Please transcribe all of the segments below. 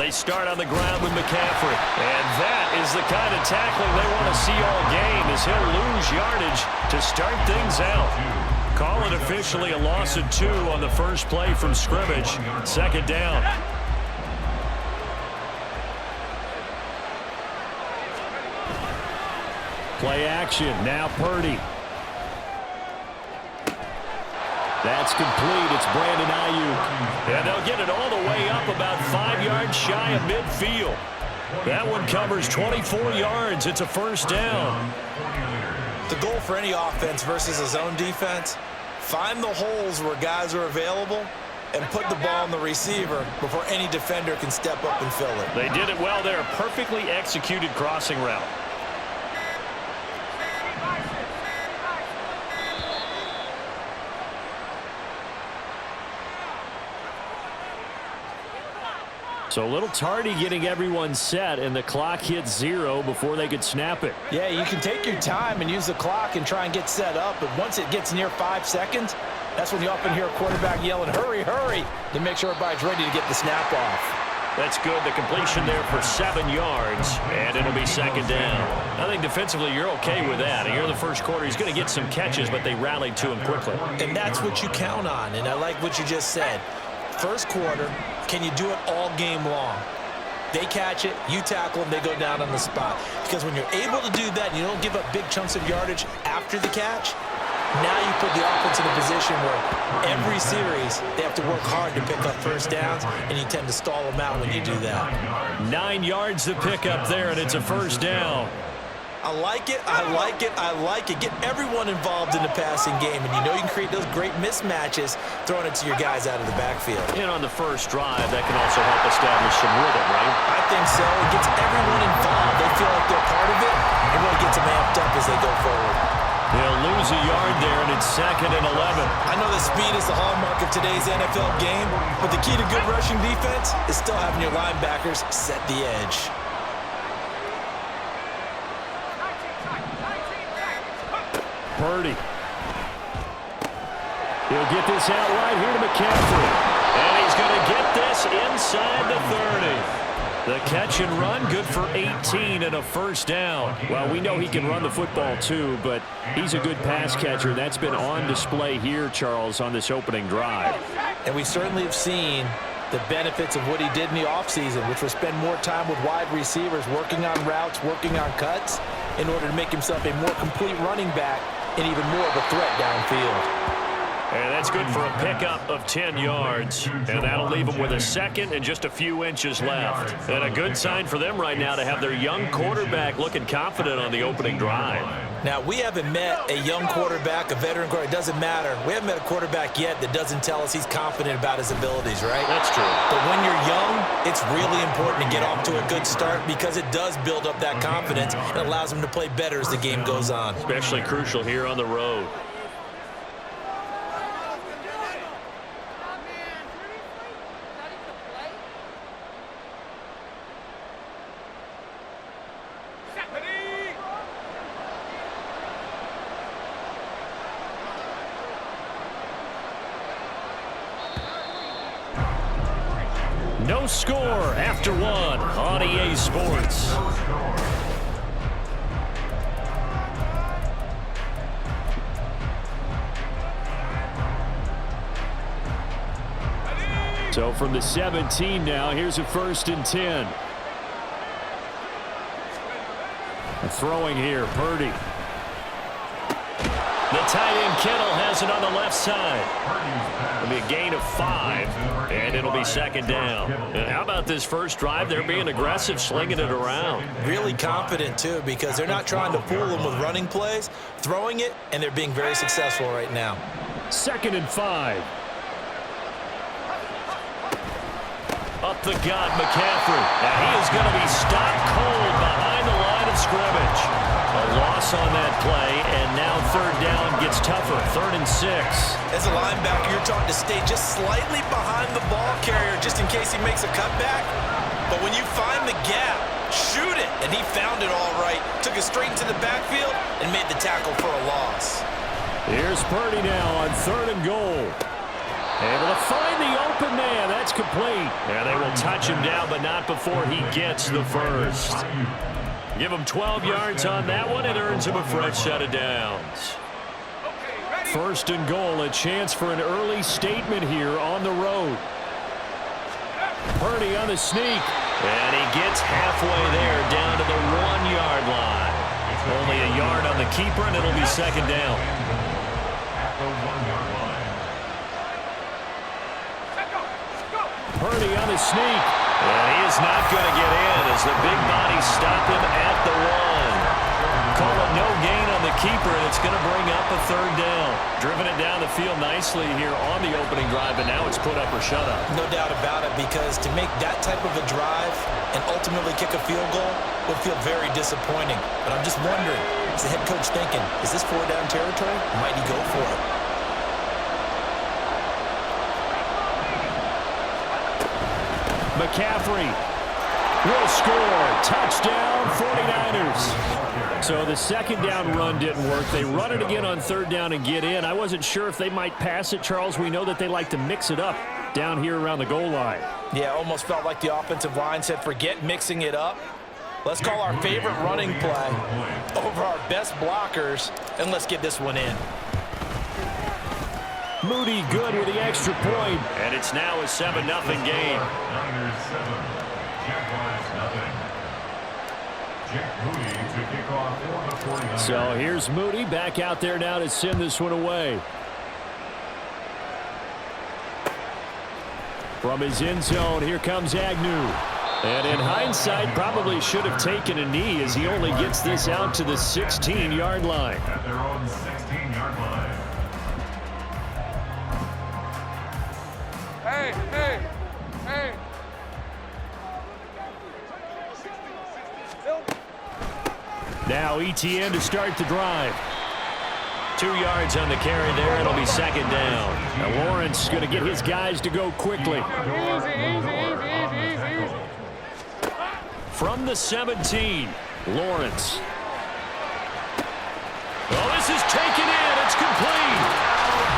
They start on the ground with McCaffrey. And that is the kind of tackling they want to see all game, as he'll lose yardage to start things out. Call it officially a loss of 2 on the first play from scrimmage. Second down. Play action. Now Purdy. That's complete. It's Brandon Ayuk. And they'll get it all the way up about 5 yards shy of midfield. That one covers 24 yards. It's a first down. The goal for any offense versus a zone defense, find the holes where guys are available and put the ball on the receiver before any defender can step up and fill it. They did it well there. Perfectly executed crossing route. So a little tardy getting everyone set, and the clock hits 0 before they could snap it. Yeah, you can take your time and use the clock and try and get set up, but once it gets near 5 seconds, that's when you often hear a quarterback yelling, hurry, hurry, to make sure everybody's ready to get the snap off. That's good. The completion there for 7 yards, and it'll be second down. I think defensively you're okay with that. And here in the first quarter, he's going to get some catches, but they rallied to him quickly. And that's what you count on, and I like what you just said. First quarter, can you do it all game long? They catch it, you tackle them, they go down on the spot. Because when you're able to do that and you don't give up big chunks of yardage after the catch, now you put the offense in a position where every series they have to work hard to pick up first downs, and you tend to stall them out when you do that. 9 yards to pick up there, and it's a first down. I like it, I like it, I like it. Get everyone involved in the passing game, and you know you can create those great mismatches throwing it to your guys out of the backfield. And on the first drive, that can also help establish some rhythm, right? I think so. It gets everyone involved. They feel like they're part of it. It really gets them amped up as they go forward. They'll lose a yard there, and it's 2nd and 11. I know that speed is the hallmark of today's NFL game, but the key to good rushing defense is still having your linebackers set the edge. Purdy. He'll get this out right here to McCaffrey. And he's going to get this inside the 30. The catch and run, good for 18 and a first down. Well, we know he can run the football too, but he's a good pass catcher. That's been on display here, Charles, on this opening drive. And we certainly have seen the benefits of what he did in the offseason, which was spend more time with wide receivers, working on routes, working on cuts, in order to make himself a more complete running back and even more of a threat downfield. And that's good for a pickup of 10 yards. And that'll leave them with a second and just a few inches left. And a good sign for them right now to have their young quarterback looking confident on the opening drive. Now, we haven't met a young quarterback, a veteran quarterback. It doesn't matter. We haven't met a quarterback yet that doesn't tell us he's confident about his abilities, right? That's true. But when you're young, it's really important to get off to a good start because it does build up that confidence and allows him to play better as the game goes on. Especially crucial here on the road. No score after 1 on EA Sports. So from the 17 now, here's a 1st and 10. Throwing here, Purdy. The tight end Kittle has it on the left side. It'll be a gain of 5, and it'll be 2nd down. And how about this first drive? They're being aggressive, slinging it around. Really confident, too, because they're not trying to fool them with running plays, throwing it, and they're being very successful right now. 2nd and 5. Up the gut, McCaffrey. Now he is going to be stopped cold behind the line of scrimmage. A loss on that play, and now 3rd down gets tougher. 3rd and 6. As a linebacker, you're taught to stay just slightly behind the ball carrier just in case he makes a cutback. But when you find the gap, shoot it. And he found it all right. Took it straight into the backfield and made the tackle for a loss. Here's Purdy now on 3rd and goal. Able to find the open man. That's complete. And they will touch him down, but not before he gets the first. Give him 12 yards on that one. It earns him a fresh set of downs. First and goal, a chance for an early statement here on the road. Purdy on the sneak. And he gets halfway there, down to the 1-yard line. Only a yard on the keeper, and it'll be second down. Purdy on the sneak. And he is not going to get in as the big bodies stop him at the 1. Call it no gain on the keeper, and it's going to bring up a third down. Driven it down the field nicely here on the opening drive, and now it's put up or shut up. No doubt about it, because to make that type of a drive and ultimately kick a field goal would feel very disappointing. But I'm just wondering, is the head coach thinking, is this 4-down territory? Might he go for it? McCaffrey will score. Touchdown, 49ers. So the second down run didn't work. They run it again on third down and get in. I wasn't sure if they might pass it, Charles. We know that they like to mix it up down here around the goal line. Yeah, almost felt like the offensive line said, forget mixing it up. Let's call our favorite running play over our best blockers, and let's get this one in. Moody good with the extra point. And it's now a 7-0 game. So here's Moody back out there now to send this one away. From his end zone, here comes Agnew. And in hindsight, probably should have taken a knee as he only gets this out to the 16-yard line. At their own 16-yard line. Hey. Now ETN to start the drive. 2 yards on the carry there. It'll be second down. Now Lawrence going to get his guys to go quickly. Easy. From the 17, Lawrence. Oh, this is taken in. It's complete.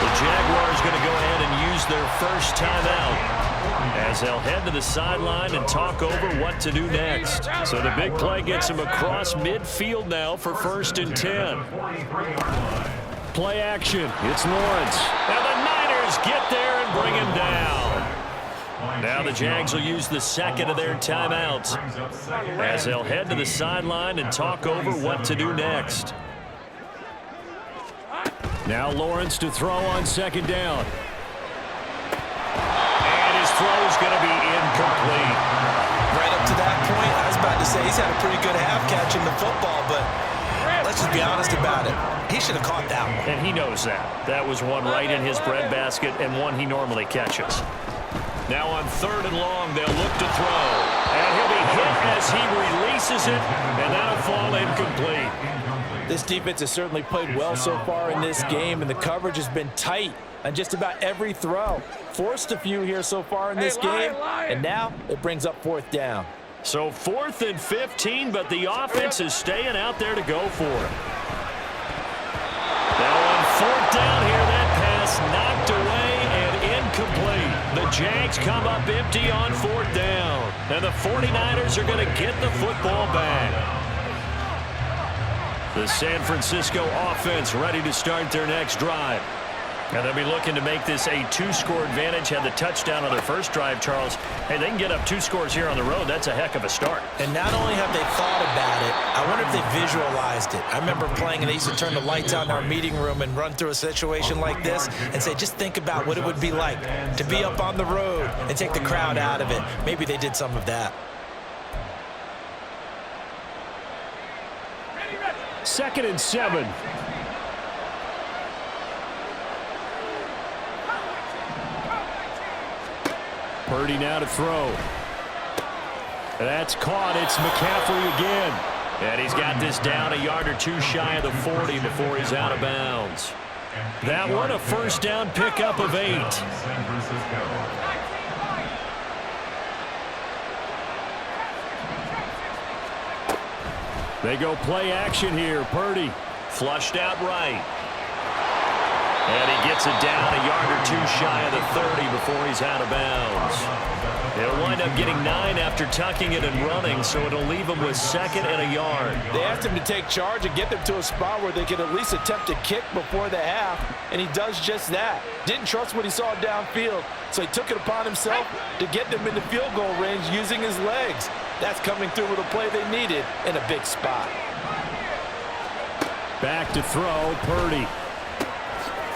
The Jaguars going to go ahead and use their first timeout as they'll head to the sideline and talk over what to do next. So the big play gets them across midfield now for first and 10. Play action. It's Lawrence. And the Niners get there and bring him down. Now the Jags will use the second of their timeouts as they'll head to the sideline and talk over what to do next. Now Lawrence to throw on second down. And his throw is going to be incomplete. Right up to that point, I was about to say he's had a pretty good half catching the football, but let's just be honest about it. He should have caught that one. And he knows that. That was one right in his breadbasket and one he normally catches. Now on third and long, they'll look to throw. And he'll be hit as he releases it, and that'll fall incomplete. This defense has certainly played well so far in this game, and the coverage has been tight on just about every throw. Forced a few here so far in this game, and now it brings up fourth down. So 4th and 15, but the offense is staying out there to go for it. Now on fourth down here, that pass knocked away and incomplete. The Jags come up empty on fourth down. And the 49ers are going to get the football back. The San Francisco offense ready to start their next drive. And they'll be looking to make this a 2-score advantage. Had the touchdown on their first drive, Charles. Hey, they can get up 2 scores here on the road. That's a heck of a start. And not only have they thought about it, I wonder if they visualized it. I remember playing, and they used to turn the lights on in our meeting room and run through a situation like this and say, just think about what it would be like to be up on the road and take the crowd out of it. Maybe they did some of that. Second and 7. Purdy now to throw. That's caught. It's McCaffrey again. And he's got this down a yard or 2 shy of the 40 before he's out of bounds. That one a first down pickup of 8. They go play action here. Purdy flushed out right. And he gets it down a yard or too shy of the 30 before he's out of bounds. He'll wind up getting 9 after tucking it and running, so it'll leave him with 2nd and a yard. They asked him to take charge and get them to a spot where they could at least attempt a kick before the half, and he does just that. Didn't trust what he saw downfield, so he took it upon himself to get them into field goal range using his legs. That's coming through with a play they needed in a big spot. Back to throw, Purdy.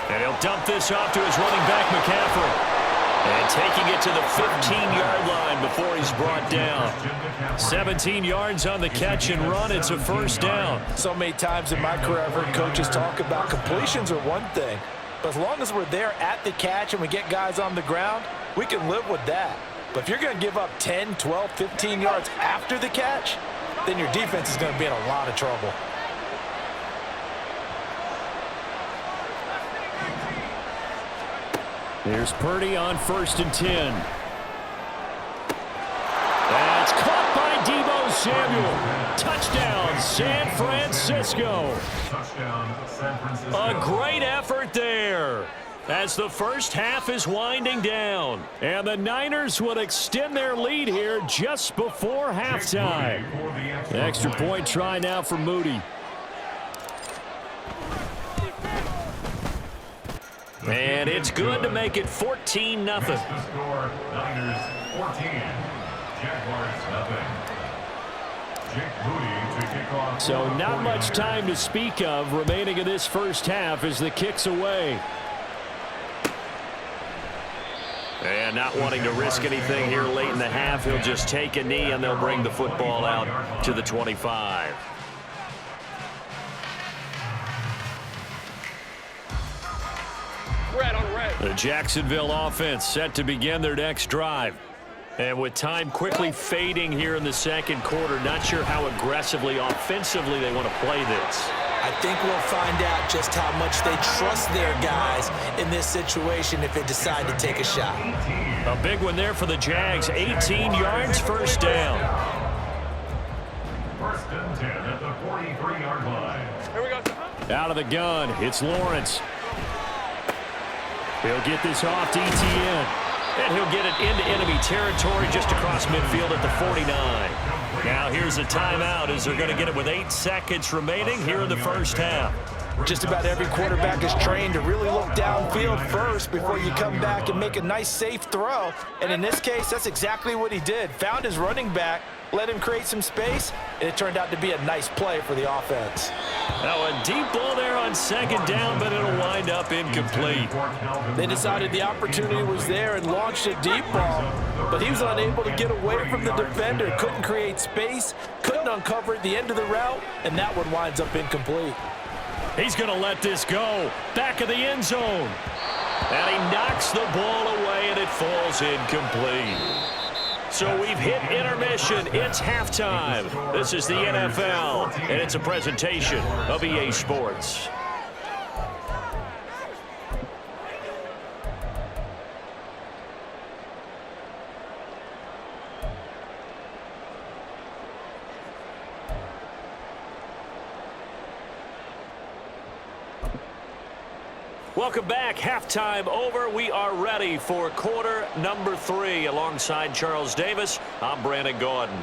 And he'll dump this off to his running back, McCaffrey. And taking it to the 15-yard line before he's brought down. 17 yards on the catch and run. It's a 1st down. So many times in my career, I've heard coaches talk about completions are one thing. But as long as we're there at the catch and we get guys on the ground, we can live with that. But if you're going to give up 10, 12, 15 yards after the catch, then your defense is going to be in a lot of trouble. Here's Purdy on 1st and 10. That's caught by Deebo Samuel. Touchdown, San Francisco. Touchdown, San Francisco. A great effort there as the first half is winding down. And the Niners would extend their lead here just before halftime. The extra point try now for Moody. And it's good to make it 14-0. The score, Niners 14, Jaguars nothing. Jake Moody to kick off. So not much time to speak of remaining in this first half as the kick's away. And not wanting to risk anything here late in the half, he'll just take a knee and they'll bring the football out to the 25. The Jacksonville offense set to begin their next drive. And with time quickly fading here in the 2nd quarter, not sure how aggressively, offensively they want to play this. I think we'll find out just how much they trust their guys in this situation if they decide to take a shot. A big one there for the Jags. 18 yards, 1st down. 1st and 10 at the 43-yard line. Here we go. Out of the gun, it's Lawrence. He'll get this off to Etienne. And he'll get it into enemy territory just across midfield at the 49. Now here's a timeout as they're going to get it with 8 seconds remaining here in the first half. Just about every quarterback is trained to really look downfield first before you come back and make a nice, safe throw. And in this case, that's exactly what he did. Found his running back, let him create some space, and it turned out to be a nice play for the offense. Now a deep ball there on 2nd down, but it'll wind up incomplete. They decided the opportunity was there and launched a deep ball, but he was unable to get away from the defender, couldn't create space, couldn't uncover at the end of the route, and that one winds up incomplete. He's going to let this go. Back of the end zone. And he knocks the ball away, and it falls incomplete. So we've hit intermission. It's halftime. This is the NFL, and it's a presentation of EA Sports. Welcome back. Halftime over. We are ready for quarter number 3. Alongside Charles Davis, I'm Brandon Gordon.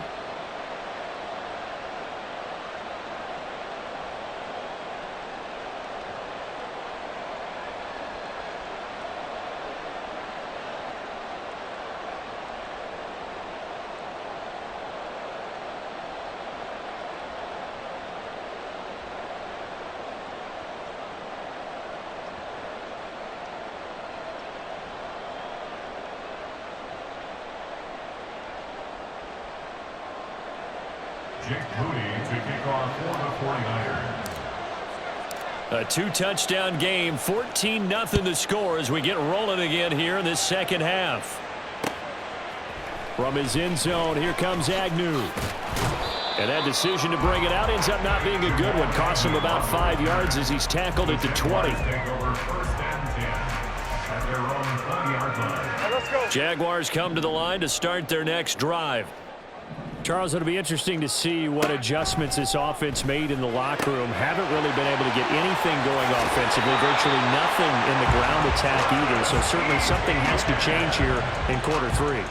Jake Purdy to kick off for the 49ers. A 2-touchdown game, 14-0 the score as we get rolling again here in this second half. From his end zone, here comes Agnew. And that decision to bring it out ends up not being a good one. Costs him about 5 yards as he's tackled at the 20. Jaguars come to the line to start their next drive. Charles, it'll be interesting to see what adjustments this offense made in the locker room. Haven't really been able to get anything going offensively, virtually nothing in the ground attack either. So certainly something has to change here in quarter 3.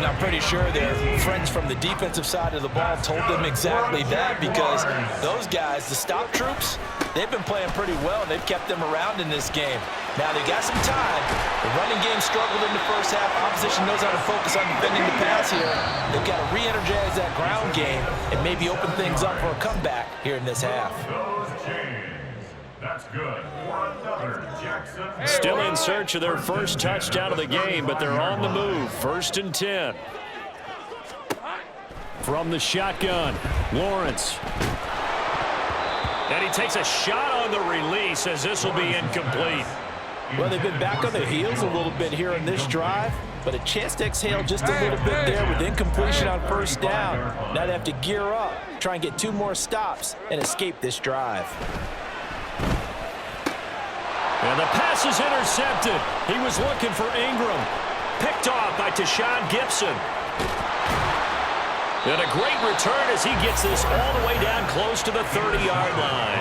And I'm pretty sure their friends from the defensive side of the ball told them exactly that, because those guys, the stop troops, they've been playing pretty well, and they've kept them around in this game. Now, they got some time. The running game struggled in the first half. Opposition knows how to focus on defending the pass here. They've got to re-energize that ground game and maybe open things up for a comeback here in this half. That's good. Still in search of their first touchdown of the game, but they're on the move. 1st and 10. From the shotgun, Lawrence. And he takes a shot on the release as this will be incomplete. Well, they've been back on their heels a little bit here in this drive, but a chance to exhale just a little bit there with incompletion on 1st down. Now they have to gear up, try and get 2 more stops, and escape this drive. And the pass is intercepted. He was looking for Ingram. Picked off by Tashawn Gibson. And a great return as he gets this all the way down close to the 30-yard line.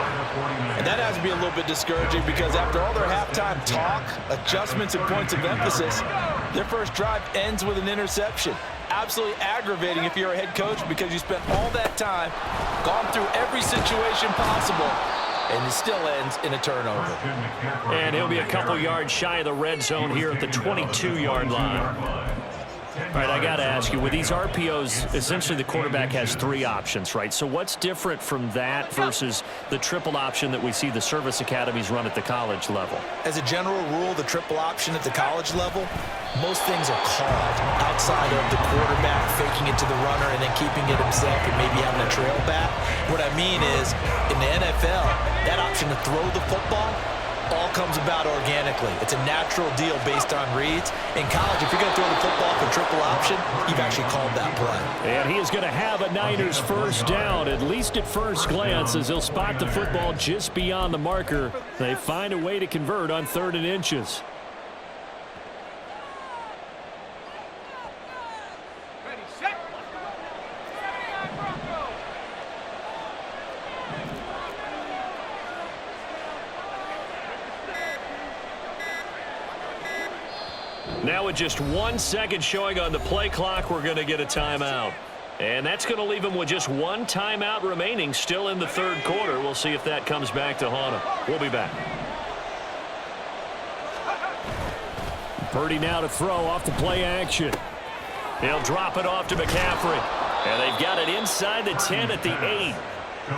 And that has to be a little bit discouraging, because after all their halftime talk, adjustments, and points of emphasis, their first drive ends with an interception. Absolutely aggravating if you're a head coach, because you spent all that time, gone through every situation possible, and it still ends in a turnover. And he'll be a couple yards shy of the red zone here at the 22-yard line. All right, I got to ask you, with these RPOs, essentially the quarterback has 3 options, right? So what's different from that versus the triple option that we see the service academies run at the college level? As a general rule, the triple option at the college level, most things are called outside of the quarterback faking it to the runner and then keeping it himself and maybe having a trail back. What I mean is, in the NFL, that option to throw the football all comes about organically. It's a natural deal based on reads. In college, if you're going to throw the football for triple option, you've actually called that play. And he is going to have a Niners first down, at least at first glance, as he'll spot the football just beyond the marker. They find a way to convert on 3rd and inches. Now with just 1 second showing on the play clock, we're going to get a timeout. And that's going to leave him with just 1 timeout remaining still in the 3rd quarter. We'll see if that comes back to haunt him. We'll be back. Purdy now to throw off the play action. He'll drop it off to McCaffrey. And they've got it inside the 10 at the 8.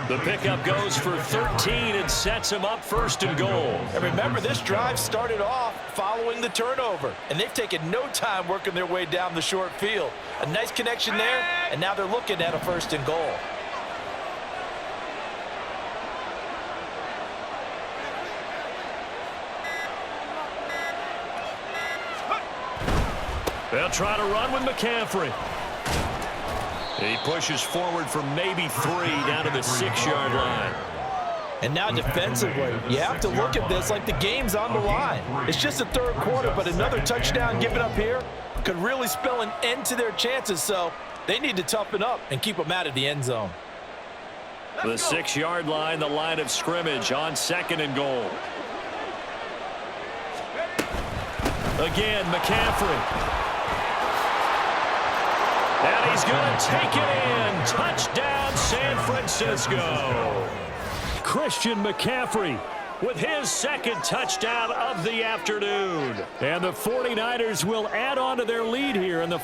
The pickup goes for 13 and sets him up 1st and goal. And remember, this drive started off following the turnover, and they've taken no time working their way down the short field. A nice connection there, and now they're looking at a 1st and goal. They'll try to run with McCaffrey. He pushes forward for maybe 3 down to the 6-yard line. And now defensively, you have to look at this like the game's on the line. It's just the 3rd quarter, but another touchdown given up here could really spell an end to their chances, so they need to toughen up and keep them out of the end zone. The 6-yard line, the line of scrimmage on 2nd and goal. Again, McCaffrey. And he's going to take it in. Touchdown, San Francisco. Christian McCaffrey with his 2nd touchdown of the afternoon. And the 49ers will add on to their lead here in the